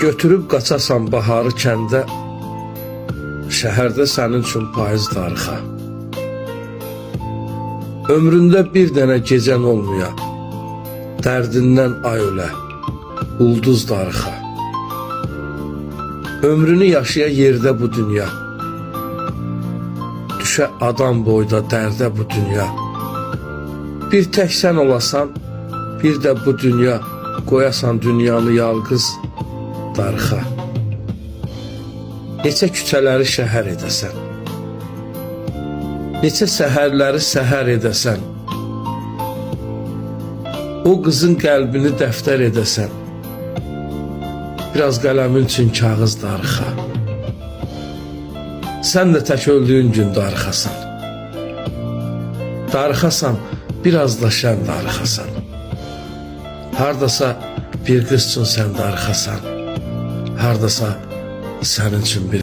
Götürüb qaçasan baharı kəndə, şəhərdə sənin üçün payız darıxa. Ömründə bir dənə gecən olmaya, dərdindən ay ölə, ulduz darıxa. Ömrünü yaşaya yerdə bu dünya, düşə adam boyda dərdə bu dünya. Bir tək sən olasan, bir də bu dünya, qoyasan dünyanı yalqız darıxa. Neçə küçələri şəhər edəsən, neçə səhərləri səhər edəsən, o qızın qəlbini dəftər edəsən, biraz qələmin üçün kağız darıxa. Sən də tək öldüyün gün darıxasan, darıxasan, biraz da şən darıxasan. Hardasa bir qız üçün sən darıxasan, hardasa sənin üçün bir